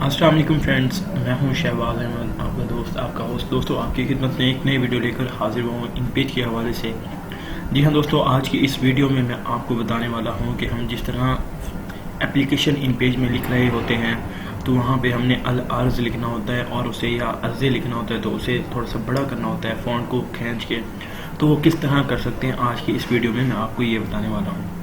अस्सलाम वालेकुम फ्रेंड्स, मैं हूं शहबाज अहमद, आपका दोस्त, आपका होस्ट। दोस्तों, आपकी खिदमत में एक नई वीडियो लेकर हाजिर हुआ हूं इन पेज के हवाले से। जी हाँ दोस्तों, आज की इस वीडियो में मैं आपको बताने वाला हूं कि हम जिस तरह एप्लीकेशन इन पेज में लिख रहे होते हैं तो वहाँ पे हमने अल अर्ज़ लिखना होता है और उसे या अर्ज़े लिखना होता है तो उसे थोड़ा सा बड़ा करना होता है फ़ॉन्ट को खींच के। तो वो किस तरह कर सकते हैं, आज की इस वीडियो में मैं आपको ये बताने वाला हूँ।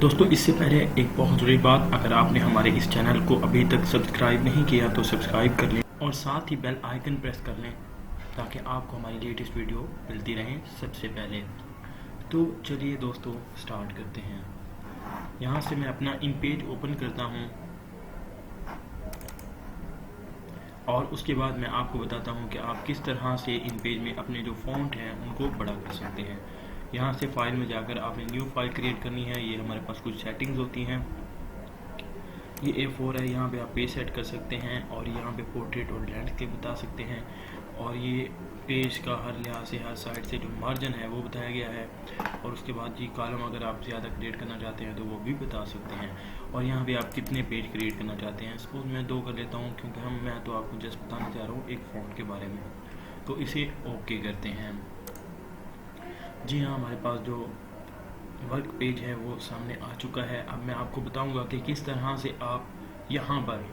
दोस्तों, इससे पहले एक बहुत ज़रूरी बात, अगर आपने हमारे इस चैनल को अभी तक सब्सक्राइब नहीं किया तो सब्सक्राइब कर लें और साथ ही बेल आइकन प्रेस कर लें ताकि आपको हमारी लेटेस्ट वीडियो मिलती रहे सबसे पहले। तो चलिए दोस्तों, स्टार्ट करते हैं। यहाँ से मैं अपना इन पेज ओपन करता हूँ और उसके बाद मैं आपको बताता हूँ कि आप किस तरह से इन पेज में अपने जो फ़ॉन्ट हैं उनको बड़ा कर सकते हैं। यहाँ से फाइल में जाकर आपने न्यू फाइल क्रिएट करनी है। ये हमारे पास कुछ सेटिंग्स होती हैं। ये A4 है, यहाँ पे आप पेज सेट कर सकते हैं और यहाँ पे पोर्ट्रेट और लैंडस्केप बता सकते हैं। और ये पेज का हर लिहाज से, हर साइड से जो मार्जिन है वो बताया गया है। और उसके बाद जी कॉलम अगर आप ज़्यादा क्रिएट करना चाहते हैं तो वो भी बता सकते हैं। और यहाँ पे आप कितने पेज क्रिएट करना चाहते हैं। सपोज मैं 2 कर लेता हूँ क्योंकि मैं तो आपको जस्ट बताना चाह रहा हूँ एक फ़ॉन्ट के बारे में। तो इसे ओके करते हैं। जी हाँ, हमारे पास जो वर्क पेज है वो सामने आ चुका है। अब मैं आपको बताऊंगा कि किस तरह से आप यहाँ पर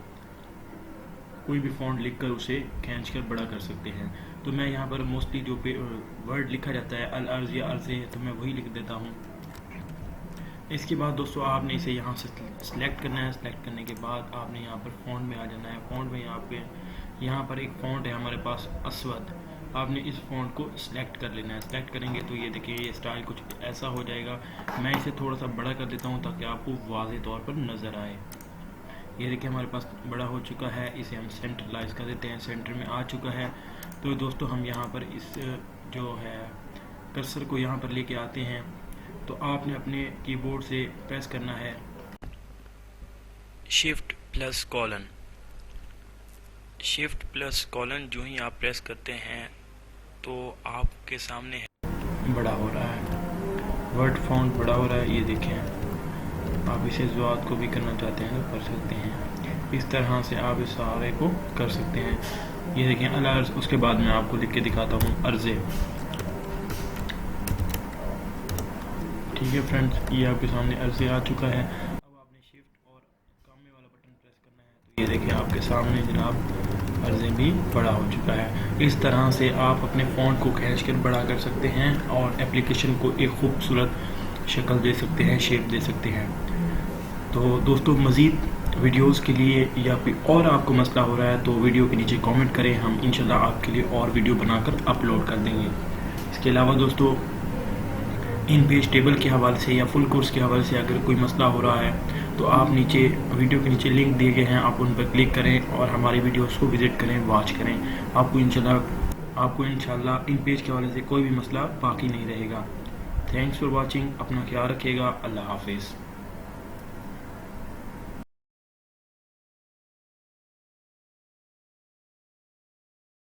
कोई भी फ़ॉन्ट लिखकर उसे खींचकर बड़ा कर सकते हैं। तो मैं यहाँ पर मोस्टली जो वर्ड लिखा जाता है अल अर्ज़ या अर्ज़े, तो मैं वही लिख देता हूँ। इसके बाद दोस्तों, आपने इसे यहाँ से सिलेक्ट करना है। सिलेक्ट करने के बाद आपने यहाँ पर फ़ॉन्ट में आ जाना है। फ़ॉन्ट में यहाँ पर एक फ़ॉन्ट है हमारे पास अस्वद। आपने इस फ़ॉन्ट को सिलेक्ट कर लेना है। सिलेक्ट करेंगे तो ये देखिए, ये स्टाइल कुछ ऐसा हो जाएगा। मैं इसे थोड़ा सा बड़ा कर देता हूँ ताकि आपको वाज़ेह तौर पर नज़र आए। ये देखिए, हमारे पास बड़ा हो चुका है। इसे हम सेंट्रलाइज कर देते हैं। सेंटर में आ चुका है। तो दोस्तों, हम यहाँ पर इस जो है कर्सर को यहाँ पर लेके आते हैं। तो आपने अपने कीबोर्ड से प्रेस करना है shift plus colon. Shift plus colon जो ही आप प्रेस करते हैं तो आपके सामने बड़ा हो रहा है, वर्ड फ़ॉन्ट बड़ा हो रहा है। ये देखें, आप इसे ज़ुआत को भी करना चाहते हैं तो कर सकते हैं। इस तरह से आप इस सारे को कर सकते हैं। ये देखें अल अर्ज़। उसके बाद मैं आपको लिख के दिखाता हूँ अर्ज़े। ठीक है फ्रेंड्स, ये आपके सामने अर्ज़े आ चुका है। अब आपने शिफ्ट और कामे वाला बटन प्रेस करना है तो ये देखिए आपके सामने जनाब अर्ज़े भी बड़ा हो चुका है। इस तरह से आप अपने फ़ॉन्ट को खींचकर बड़ा कर सकते हैं और एप्लीकेशन को एक खूबसूरत शक्ल दे सकते हैं, शेप दे सकते हैं। तो दोस्तों, मज़ीद वीडियोस के लिए या कोई और आपको मसला हो रहा है तो वीडियो के नीचे कमेंट करें। हम इंशाल्लाह आपके लिए और वीडियो बनाकर अपलोड कर देंगे। इसके अलावा दोस्तों, इन पेज टेबल के हवाले से या फुल कोर्स के हवाले से अगर कोई मसला हो रहा है तो आप नीचे वीडियो के नीचे लिंक दिए गए हैं, आप उन पर क्लिक करें और हमारी वीडियोस को विज़िट करें, वॉच करें। आपको इंशाल्लाह इन पेज के हवाले से कोई भी मसला बाकी नहीं रहेगा। Thanks for watching. अपना ख्याल रखिएगा। अल्लाह हाफिज़।